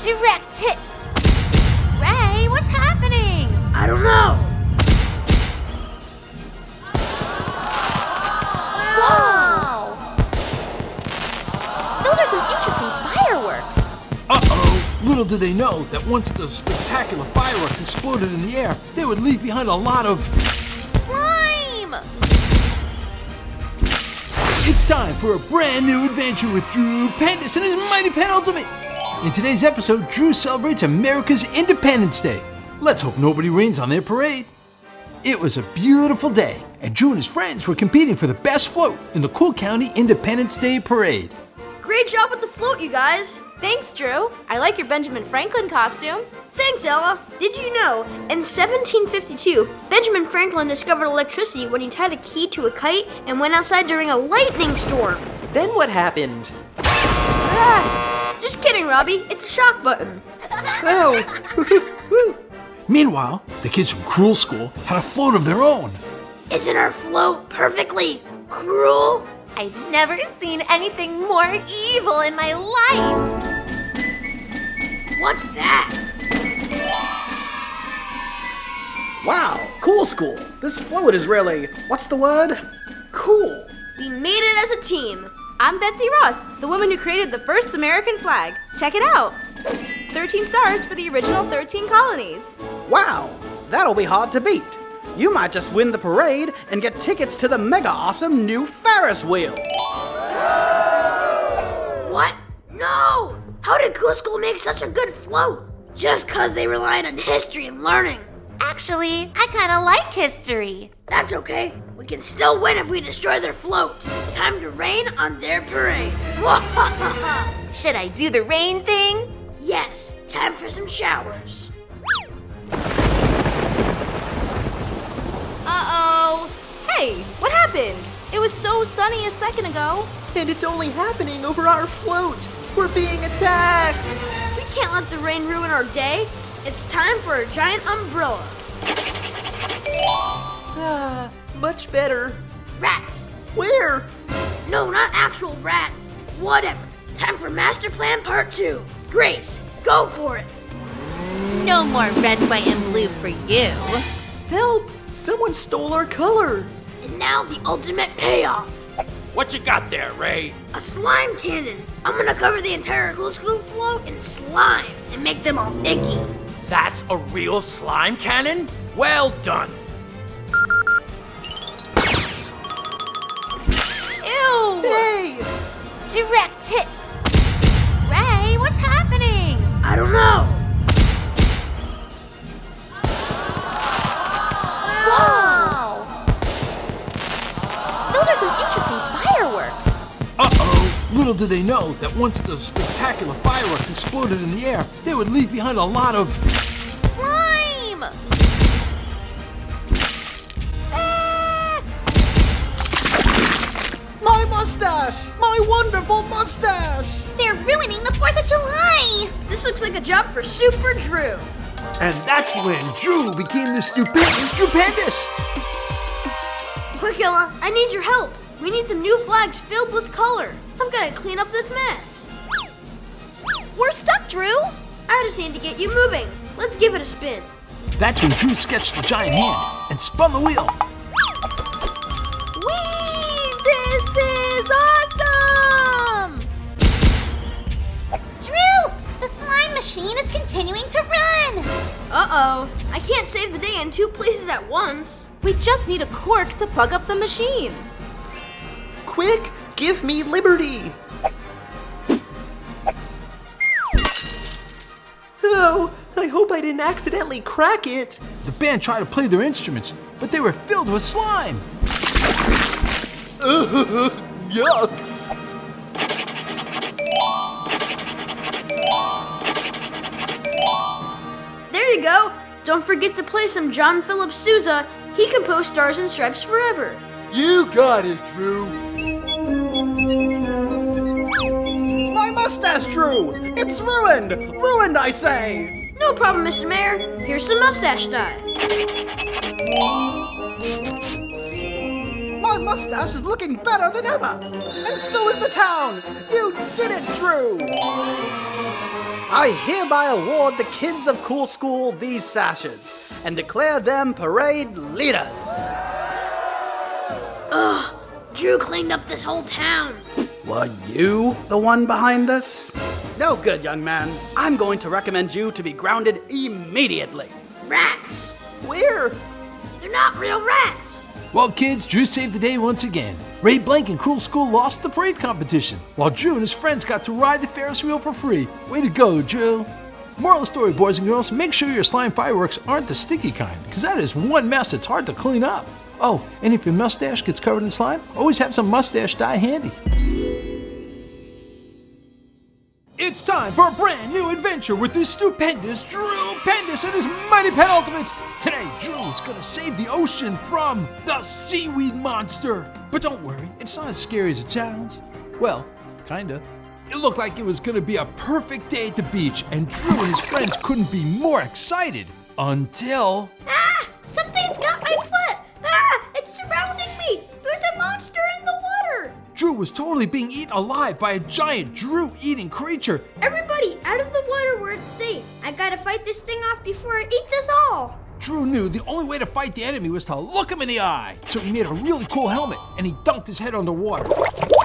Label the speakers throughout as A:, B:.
A: Direct hit! Ray, what's happening?
B: I don't know.
A: Wow! Those are some interesting fireworks.
C: Uh-oh! Little do they know that once the spectacular fireworks exploded in the air, they would leave behind a lot of...
A: Slime!
C: It's time for a brand new adventure with Drew Pendous and his Mighty Penultimate! In today's episode, Drew celebrates America's Independence Day. Let's hope nobody rains on their parade. It was a beautiful day, and Drew and his friends were competing for the best float in the Cool County Independence Day Parade.
B: Great job with the float, you guys.
D: Thanks, Drew. I like your Benjamin Franklin costume.
B: Thanks, Ella. Did you know, in 1752, Benjamin Franklin discovered electricity when he tied a key to a kite and went outside during a lightning storm?
E: Then what happened?
B: Just kidding, Robbie. It's a shock button.
E: Oh!
C: Meanwhile, the kids from Cruel School had a float of their own.
B: Isn't our float perfectly cruel?
A: I've never seen anything more evil in my life.
B: What's that?
F: Wow, cool school. This float is really, what's the word? Cool.
B: We made it as a team.
D: I'm Betsy Ross, the woman who created the first American flag. Check it out. 13 stars for the original 13 colonies.
F: Wow, that'll be hard to beat. You might just win the parade and get tickets to the mega awesome new Ferris wheel.
B: What? No! How did Cool School make such a good float? Just 'cause they relied on history and learning.
A: Actually, I kinda like history.
B: That's okay. We can still win if we destroy their floats. Time to rain on their parade.
A: Should I do the rain thing?
B: Yes, time for some showers.
D: Uh-oh. Hey, what happened? It was so sunny a second ago.
E: And it's only happening over our float. We're being attacked.
B: We can't let the rain ruin our day. It's time for a giant umbrella.
E: Ah, much better.
B: Rats.
E: Where?
B: No, not actual rats. Whatever. Time for Master Plan Part 2. Grace, go for it.
A: No more red, white, and blue for you.
E: Help! Someone stole our color.
B: And now the ultimate payoff.
G: What you got there, Ray?
B: A slime cannon. I'm gonna cover the entire Cool School float in slime and make them all icky.
G: That's a real slime cannon? Well done.
D: Ew!
E: Hey!
A: Direct hit! Ray, what's happening?
B: I don't know.
A: Wow! Those are some interesting fireworks.
C: Uh-oh! Little do they know that once the spectacular fireworks exploded in the air, they would leave behind a lot of...
A: Slime!
F: My mustache! My wonderful mustache!
A: They're ruining the 4th of July!
B: This looks like a job for Super Drew.
C: And that's when Drew became the Stupendous!
B: Quick, Ella, I need your help. We need some new flags filled with color. I've got to clean up this mess.
A: We're stuck, Drew!
B: I just need to get you moving. Let's give it a spin.
C: That's when Drew sketched the giant hand and spun the wheel.
A: Whee! This is awesome! Drew! The slime machine is continuing to run!
B: Uh-oh. I can't save the day in 2 places at once.
D: We just need a cork to plug up the machine.
E: Quick, give me liberty. Oh, I hope I didn't accidentally crack it.
C: The band tried to play their instruments, but they were filled with slime.
F: Yuck!
B: There you go. Don't forget to play some John Philip Sousa. He composed Stars and Stripes Forever.
F: You got it, Drew. My mustache, Drew! It's ruined! Ruined, I say!
B: No problem, Mr. Mayor. Here's some mustache dye.
F: My mustache is looking better than ever! And so is the town! You did it, Drew! I hereby award the kids of Cool School these sashes and declare them parade leaders.
B: Drew cleaned up this whole town.
F: Were you the one behind this? No good, young man. I'm going to recommend you to be grounded immediately.
B: Rats.
E: Where?
B: They're not real rats.
C: Well, kids, Drew saved the day once again. Ray Blank and Cruel School lost the parade competition, while Drew and his friends got to ride the Ferris wheel for free. Way to go, Drew. Moral of the story, boys and girls, make sure your slime fireworks aren't the sticky kind, because that is one mess that's hard to clean up. Oh, and if your mustache gets covered in slime, always have some mustache dye handy. It's time for a brand new adventure with the stupendous Drew Pendous and his mighty penultimate. Today, Drew is gonna save the ocean from the seaweed monster. But don't worry, it's not as scary as it sounds. Well, kinda. It looked like it was gonna be a perfect day at the beach, and Drew and his friends couldn't be more excited until...
B: Ah! Something's got my foot! Ah! It's surrounding me! There's a monster in the water!
C: Drew was totally being eaten alive by a giant Drew-eating creature.
B: Everybody, out of the water where it's safe. I gotta fight this thing off before it eats us all.
C: Drew knew the only way to fight the enemy was to look him in the eye. So he made a really cool helmet and he dunked his head underwater.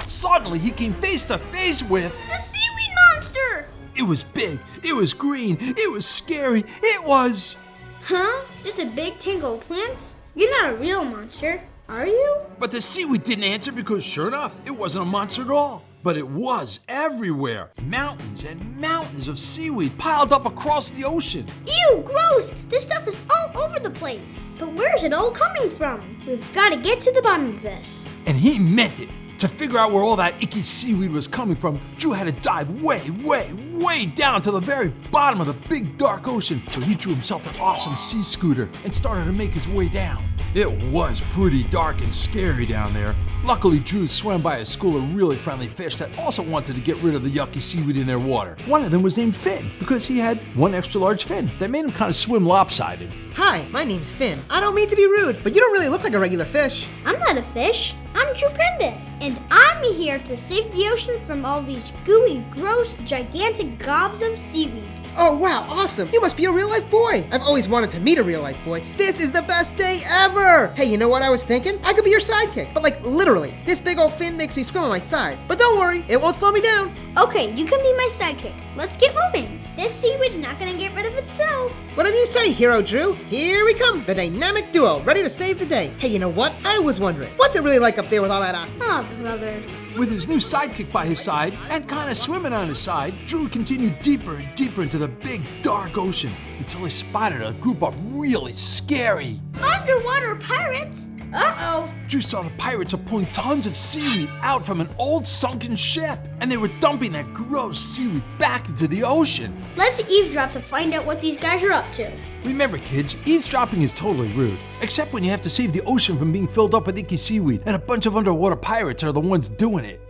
C: Suddenly, he came face to face with...
B: The seaweed monster!
C: It was big, it was green, it was scary, it was...
B: Huh? Just a big tangle of plants? You're not a real monster, are you?
C: But the seaweed didn't answer because sure enough, it wasn't a monster at all. But it was everywhere. Mountains and mountains of seaweed piled up across the ocean.
B: Ew, gross! This stuff is all over the place. But where's it all coming from? We've gotta get to the bottom of this.
C: And he meant it. To figure out where all that icky seaweed was coming from, Drew had to dive way down to the very bottom of the big dark ocean. So he drew himself an awesome sea scooter and started to make his way down. It was pretty dark and scary down there. Luckily, Drew swam by a school of really friendly fish that also wanted to get rid of the yucky seaweed in their water. One of them was named Finn because he had one extra large fin that made him kind of swim lopsided.
E: Hi, my name's Finn. I don't mean to be rude, but you don't really look like a regular fish.
B: I'm not a fish. I'm Stupendous. And I'm here to save the ocean from all these gooey, gross, gigantic gobs of seaweed.
E: Oh wow, awesome! You must be a real-life boy! I've always wanted to meet a real-life boy. This is the best day ever! Hey, you know what I was thinking? I could be your sidekick, but like literally. This big old fin makes me swim on my side. But don't worry, it won't slow me down.
B: Okay, you can be my sidekick. Let's get moving. This seaweed's not gonna get rid of itself.
E: Whatever you say, Hero Drew. Here we come, the dynamic duo, ready to save the day. Hey, you know what? I was wondering, what's it really like up there with all that oxygen?
B: Oh, brother.
C: With his new sidekick by his side and kind of swimming on his side, Drew continued deeper and deeper into the big, dark ocean until he spotted a group of really scary...
B: Underwater pirates? Uh-oh.
C: Drew saw the pirates are pulling tons of seaweed out from an old sunken ship, and they were dumping that gross seaweed back into the ocean.
B: Let's eavesdrop to find out what these guys are up to.
C: Remember, kids, eavesdropping is totally rude, except when you have to save the ocean from being filled up with icky seaweed, and a bunch of underwater pirates are the ones doing it.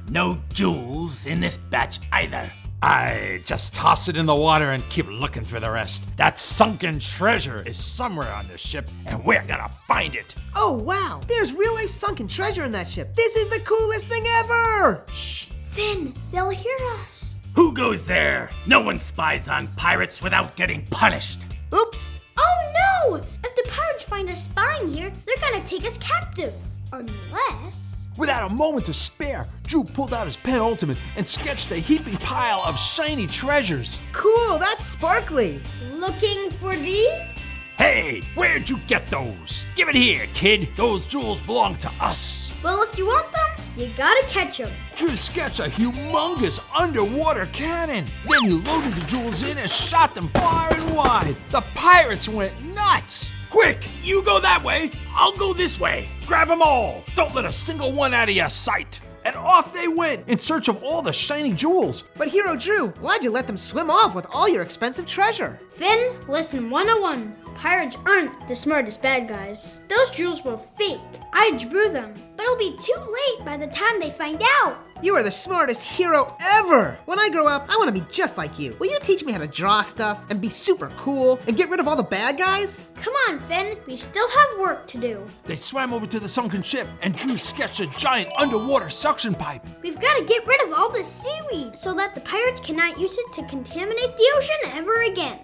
G: No jewels in this batch either.
C: I just toss it in the water and keep looking for the rest. That sunken treasure is somewhere on this ship, and we're gonna find it.
E: Oh wow, there's real-life sunken treasure in that ship. This is the coolest thing ever!
B: Shh, Finn, they'll hear us.
G: Who goes there? No one spies on pirates without getting punished.
E: Oops!
B: Oh no! If the pirates find us spying here, they're gonna take us captive. Unless...
C: Without a moment to spare, Drew pulled out his penultimate and sketched a heaping pile of shiny treasures.
E: Cool, that's sparkly!
B: Looking for these?
G: Hey, where'd you get those? Give it here, kid. Those jewels belong to us.
B: Well, if you want them, you gotta catch them.
C: Drew sketched a humongous underwater cannon. Then he loaded the jewels in and shot them far and wide. The pirates went nuts.
G: Quick, you go that way. I'll go this way.
C: Grab them all. Don't let a single one out of your sight. And off they went in search of all the shiny jewels.
E: But Hero Drew, why'd you let them swim off with all your expensive treasure?
B: Finn, lesson 101. Pirates aren't the smartest bad guys. Those jewels were fake. I drew them, but it'll be too late by the time they find out.
E: You are the smartest hero ever! When I grow up, I want to be just like you. Will you teach me how to draw stuff and be super cool and get rid of all the bad guys?
B: Come on, Finn. We still have work to do.
C: They swam over to the sunken ship and Drew sketched a giant underwater suction pipe.
B: We've got to get rid of all this seaweed seaweed so that the pirates cannot use it to contaminate the ocean ever again.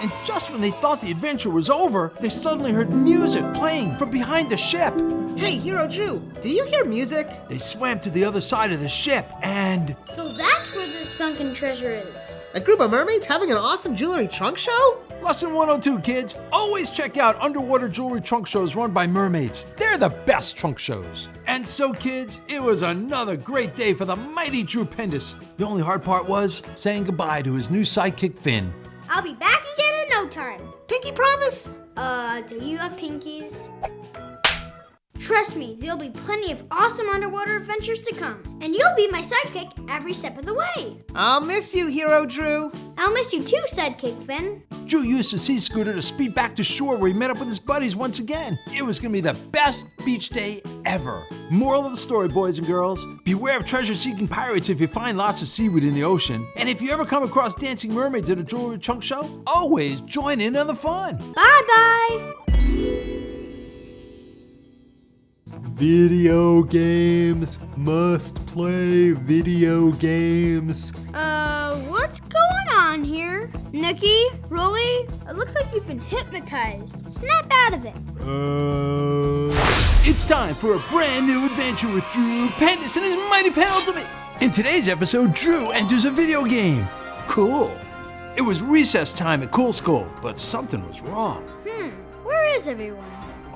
C: And just when they thought the adventure was over, they suddenly heard music playing from behind the ship.
E: Hey, Hero Drew, do you hear music?
C: They swam to the other side of the ship and...
B: So that's where the sunken treasure is.
E: A group of mermaids having an awesome jewelry trunk show?
C: Lesson 102, kids. Always check out underwater jewelry trunk shows run by mermaids. They're the best trunk shows. And so, kids, it was another great day for the mighty Stupendous. The only hard part was saying goodbye to his new sidekick, Finn.
B: I'll be back again in no time.
E: Pinky promise?
B: Do you have pinkies? Trust me, there'll be plenty of awesome underwater adventures to come. And you'll be my sidekick every step of the way.
E: I'll miss you, Hero Drew.
B: I'll miss you too, sidekick Finn.
C: Drew used the sea scooter to speed back to shore where he met up with his buddies once again. It was gonna be the best beach day ever. Moral of the story, boys and girls, beware of treasure-seeking pirates if you find lots of seaweed in the ocean. And if you ever come across dancing mermaids at a jewelry trunk show, always join in on the fun.
B: Bye-bye.
H: Video games. Must play video games.
B: What's going on here? Nikki, Rolly, it looks like you've been hypnotized. Snap out of it.
C: It's time for a brand new adventure with Drew Pendous and his mighty penultimate. In today's episode, Drew enters a video game. Cool. It was recess time at Cool School, but something was wrong.
B: Where is everyone?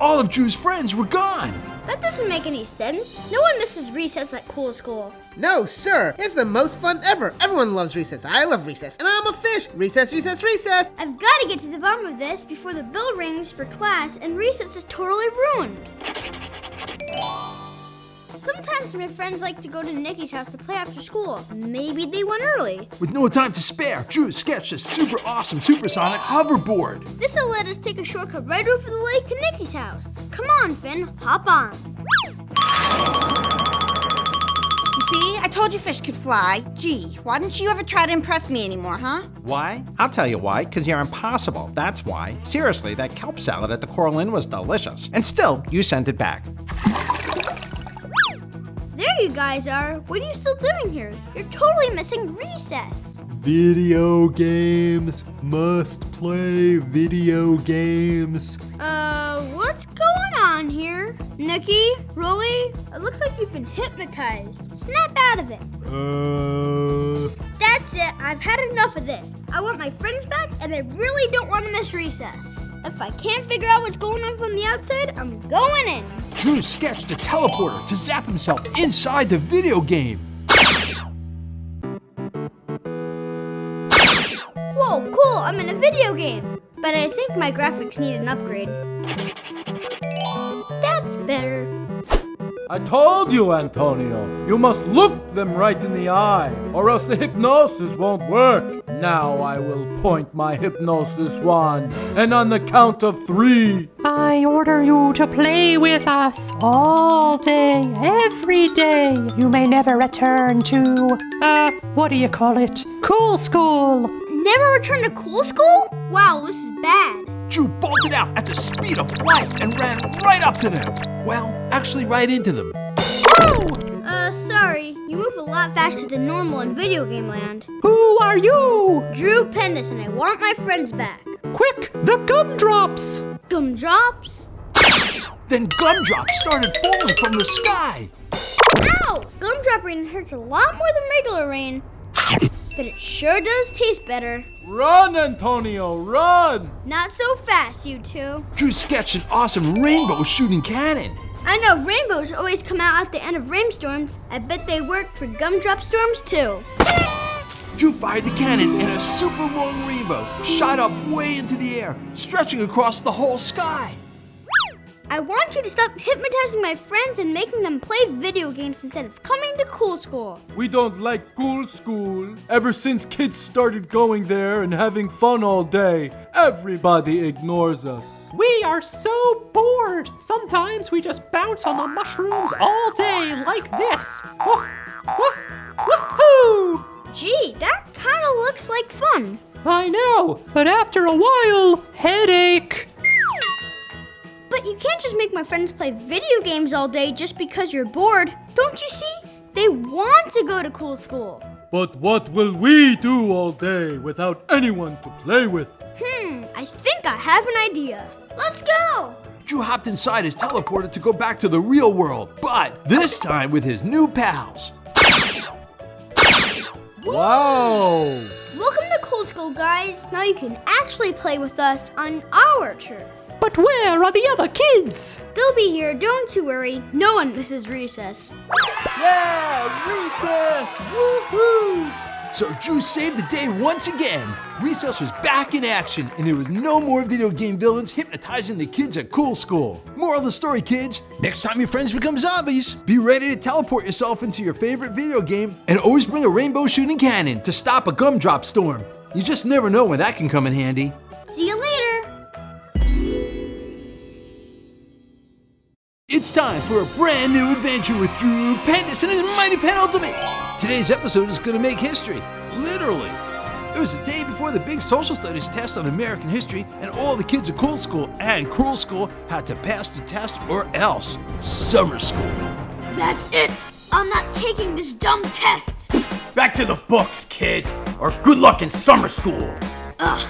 C: All of Drew's friends were gone.
B: That doesn't make any sense. No one misses recess at Cool School.
E: No, sir. It's the most fun ever. Everyone loves recess. I love recess. And I'm a fish. Recess, recess, recess.
B: I've got to get to the bottom of this before the bell rings for class and recess is totally ruined. Sometimes my friends like to go to Nikki's house to play after school. Maybe they went early.
C: With no time to spare, Drew sketched a super awesome supersonic hoverboard.
B: This'll let us take a shortcut right over the lake to Nikki's house. Come on, Finn, hop on.
I: You see, I told you fish could fly. Gee, why didn't you ever try to impress me anymore, huh?
F: Why? I'll tell you why, because you're impossible. That's why. Seriously, that kelp salad at the Coral Inn was delicious. And still, you sent it back.
B: There you guys are. What are you still doing here? You're totally missing recess.
H: Video games. Must play video games.
B: What's going on here? Nikki, Rolly, it looks like you've been hypnotized. Snap out of it. That's it. I've had enough of this. I want my friends back, and I really don't want to miss recess. If I can't figure out what's going on from the outside, I'm going in.
C: Drew sketched a teleporter to zap himself inside the video game.
B: Whoa, cool, I'm in a video game. But I think my graphics need an upgrade. That's better.
J: I told you, Antonio, you must look them right in the eye, or else the hypnosis won't work. Now I will point my hypnosis wand, and on the count of 3...
K: I order you to play with us all day, every day. You may never return to, what do you call it? Cool School.
B: Never return to Cool School? Wow, this is bad.
C: Drew bolted out at the speed of light and ran right up to them. Well, actually right into them.
B: Sorry. You move a lot faster than normal in video game land.
K: Who are you?
B: Drew Pendous, and I want my friends back.
K: Quick, the gumdrops!
B: Gumdrops?
C: Then gumdrops started falling from the sky.
B: Ow! Gumdrop rain hurts a lot more than regular rain. But it sure does taste better.
J: Run, Antonio, run!
B: Not so fast, you two.
C: Drew sketched an awesome rainbow shooting cannon.
B: I know rainbows always come out at the end of rainstorms. I bet they work for gumdrop storms too.
C: Drew fired the cannon and a super long rainbow shot up way into the air, stretching across the whole sky.
B: I want you to stop hypnotizing my friends and making them play video games instead of coming to Cool School.
J: We don't like Cool School. Ever since kids started going there and having fun all day, everybody ignores us.
K: We are so bored. Sometimes we just bounce on the mushrooms all day like this. Woohoo!
B: Gee, that kind of looks like fun.
K: I know, but after a while, headache.
B: But you can't just make my friends play video games all day just because you're bored. Don't you see? to go to cool school.
J: But what will we do all day without anyone to play with?
B: I think I have an idea. Let's go!
C: Drew hopped inside his teleporter to go back to the real world, but this time with his new pals.
J: Wow!
B: Welcome to cool school, guys. Now you can actually play with us on our turf.
K: But where are the other kids?
B: They'll be here, don't you worry. No one misses recess.
J: Yeah! Recess! Woohoo!
C: So Drew saved the day once again. Recess was back in action, and there was no more video game villains hypnotizing the kids at cool school. Moral of the story, kids, next time your friends become zombies, be ready to teleport yourself into your favorite video game, and always bring a rainbow shooting cannon to stop a gumdrop storm. You just never know when that can come in handy.
B: See you later.
C: It's time for a brand new adventure with Drew Pendous and his mighty penultimate. Today's episode is going to make history, literally. It was the day before the big social studies test on American history, and all the kids at Cool School and Cruel School had to pass the test or else summer school.
B: That's it. I'm not taking this dumb test.
G: Back to the books, kid, or good luck in summer school.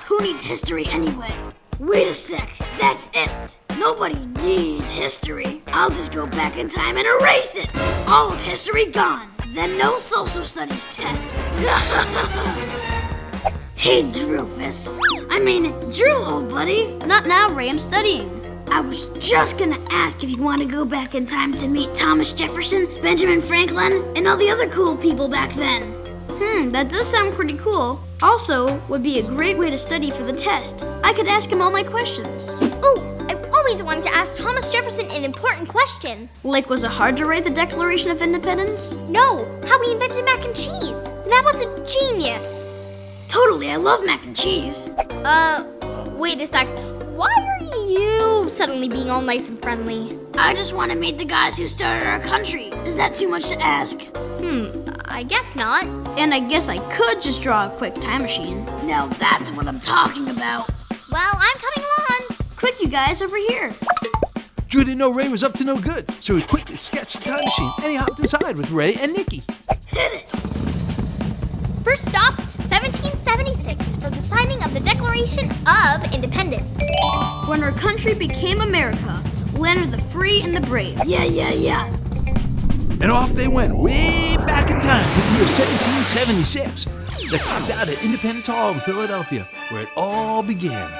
B: Who needs history anyway? Wait a sec. That's it. Nobody needs history. I'll just go back in time and erase it. All of history gone. Then no social studies test. Hey, Drewfus. Drew, old buddy. Not now, Ray. I'm studying. I was just gonna ask if you want to go back in time to meet Thomas Jefferson, Benjamin Franklin, and all the other cool people back then. That does sound pretty cool. Also, would be a great way to study for the test. I could ask him all my questions.
L: Ooh, I've always wanted to ask Thomas Jefferson an important question.
B: Like, was it hard to write the Declaration of Independence?
L: No, how he invented mac and cheese. That was a genius.
B: Totally, I love mac and cheese.
L: Wait a sec. Why are you suddenly being all nice and friendly?
B: I just want to meet the guys who started our country. Is that too much to ask?
L: I guess not.
B: And I guess I could just draw a quick time machine. Now that's what I'm talking about.
L: Well, I'm coming along.
B: Quick, you guys, over here.
C: Drew didn't know Ray was up to no good, so he quickly sketched the time machine, and he hopped inside with Ray and Nikki.
B: Hit it.
L: First stop, 1776, for the signing of the Declaration of Independence.
B: When our country became America, land of the free and the brave. Yeah.
C: And off they went, way back in time to the year 1776. They camped out at Independence Hall in Philadelphia, where it all began.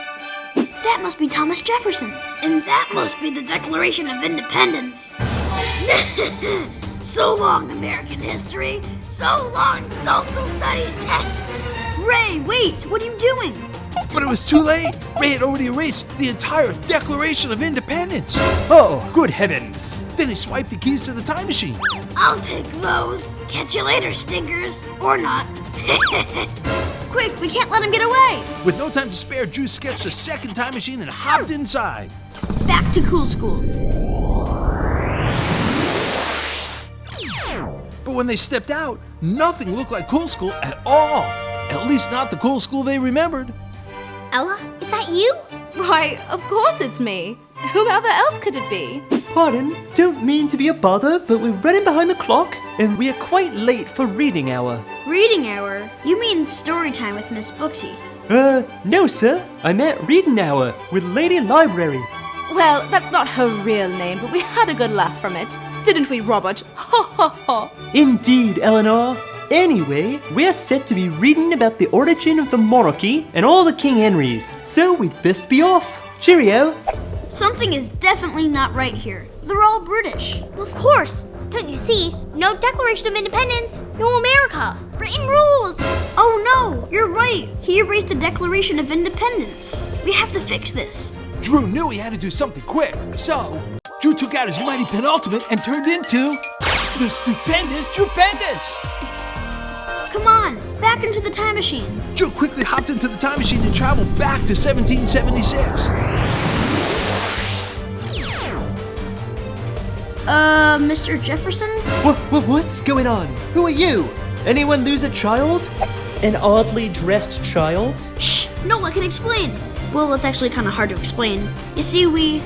B: That must be Thomas Jefferson. And that must be the Declaration of Independence. So long, American history. So long, social studies test. Ray, wait, what are you doing?
C: But it was too late. Ray had already erased the entire Declaration of Independence.
G: Oh, good heavens.
C: Then he swiped the keys to the time machine.
B: I'll take those. Catch you later, stinkers. Or not. Quick, we can't let him get away.
C: With no time to spare, Drew sketched a second time machine and hopped inside.
B: Back to Cool School.
C: But when they stepped out, nothing looked like Cool School at all. At least not the Cool School they remembered.
L: Ella, is that you?
D: Why, of course it's me. Whoever else could it be?
M: Pardon, don't mean to be a bother, but we're running behind the clock, and we are quite late for reading hour.
B: Reading hour? You mean story time with Miss Booksy?
M: No, sir. I meant reading hour with Lady Library.
D: Well, that's not her real name, but we had a good laugh from it. Didn't we, Robert? Ha ha ha.
M: Indeed, Eleanor. Anyway, we're set to be reading about the origin of the monarchy and all the King Henrys, so we'd best be off. Cheerio.
B: Something is definitely not right here. They're all British.
L: Well, of course. Don't you see? No Declaration of Independence, no America. Written rules.
B: Oh no, you're right. He erased the Declaration of Independence. We have to fix this.
C: Drew knew he had to do something quick, so Drew took out his mighty penultimate and turned into the Stupendous Stupendous.
B: Come on, back into the time machine.
C: Drew quickly hopped into the time machine and traveled back to 1776.
B: Mr. Jefferson?
M: What's going on? Who are you? Anyone lose a child? An oddly dressed child?
B: Shh, no one can explain. Well, it's actually kind of hard to explain. You see,
L: Ray,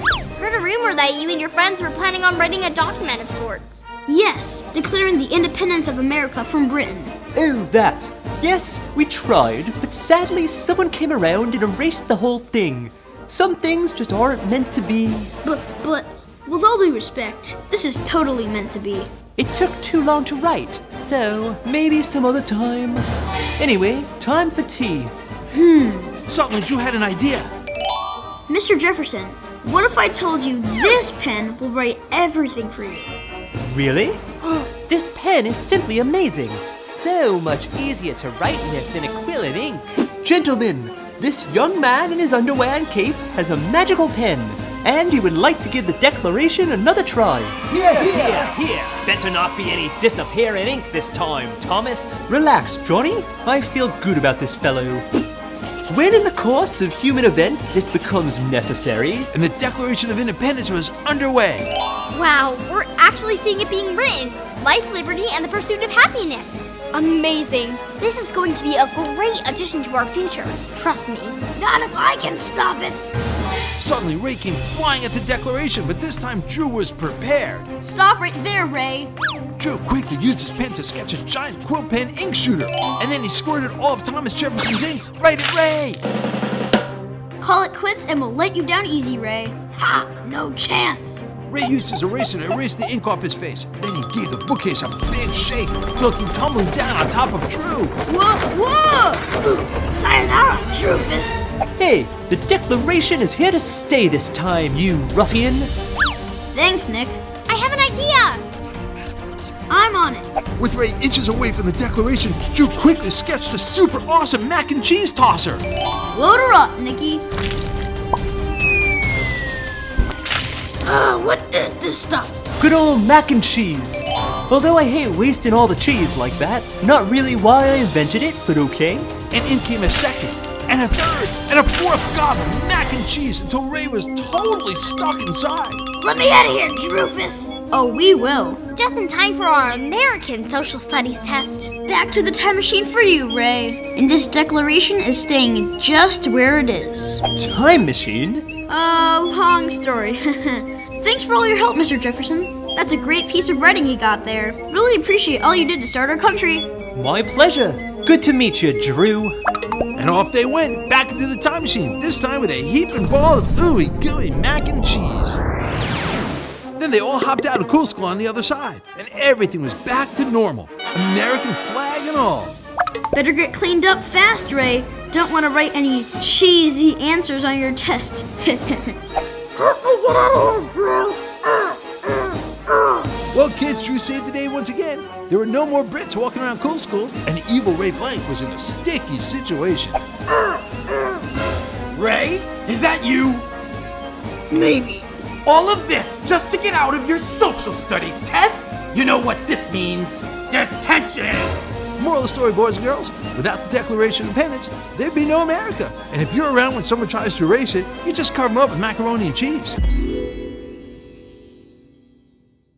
L: heard a rumor that you and your friends were planning on writing a document of sorts.
B: Yes, declaring the independence of America from Britain.
M: Oh, that. Yes, we tried, but sadly someone came around and erased the whole thing. Some things just aren't meant to be.
B: But, with all due respect, this is totally meant to be.
M: It took too long to write, so maybe some other time. Anyway, time for tea.
C: Suddenly, Drew had an idea.
B: Mr. Jefferson, what if I told you this pen will write everything for you?
M: Really? This pen is simply amazing. So much easier to write with than acrylic ink. Gentlemen, this young man in his underwear and cape has a magical pen, and he would like to give the Declaration another try.
N: Here. Better not be any disappearing ink this time, Thomas.
M: Relax, Johnny. I feel good about this fellow. When in the course of human events it becomes necessary,
C: And the Declaration of Independence was underway.
L: Wow, we're actually seeing it being written. Life, liberty, and the pursuit of happiness. Amazing. This is going to be a great addition to our future. Trust me.
B: Not if I can stop it.
C: Suddenly, Ray came flying at the Declaration, but this time Drew was prepared.
B: Stop right there, Ray.
C: Drew quickly used his pen to sketch a giant quill pen ink shooter, and then he squirted all of Thomas Jefferson's ink right at Ray.
B: Call it quits and we'll let you down easy, Ray. Ha! No chance.
C: Ray used his eraser to erase the ink off his face. Then he gave the bookcase a big shake till it came tumbling down on top of Drew.
B: Whoa! Ooh, sayonara, Drufus.
M: Hey, the Declaration is here to stay this time, you ruffian.
B: Thanks, Nick.
L: I have an idea.
B: I'm on it.
C: With Ray inches away from the Declaration, Drew quickly sketched a super awesome mac and cheese tosser.
B: Load her up, Nicky. What is this stuff?
M: Good old mac and cheese. Although I hate wasting all the cheese like that. Not really why I invented it, but okay.
C: And in came a second, and a third, and a fourth gob of mac and cheese until Ray was totally stuck inside.
B: Let me out of here, Drufus. Oh, we will.
L: Just in time for our American social studies test.
B: Back to the time machine for you, Ray. And this Declaration is staying just where it is.
M: Time machine?
B: Long story. Thanks for all your help, Mr. Jefferson. That's a great piece of writing you got there. Really appreciate all you did to start our country.
M: My pleasure. Good to meet you, Drew.
C: And off they went, back into the time machine, this time with a heaping ball of ooey gooey mac and cheese. Then they all hopped out of Cool School on the other side, and everything was back to normal. American flag and all.
B: Better get cleaned up fast, Ray. Don't want to write any cheesy answers on your test.
C: Well, kids, Drew saved the day once again. There were no more Brits walking around Cool School, and evil Ray Blank was in a sticky situation.
G: Ray, is that you?
B: Maybe.
G: All of this just to get out of your social studies test? You know what this means. Detention!
C: Moral of the story, boys and girls, without the Declaration of Independence, there'd be no America. And if you're around when someone tries to erase it, you just cover them up with macaroni and cheese.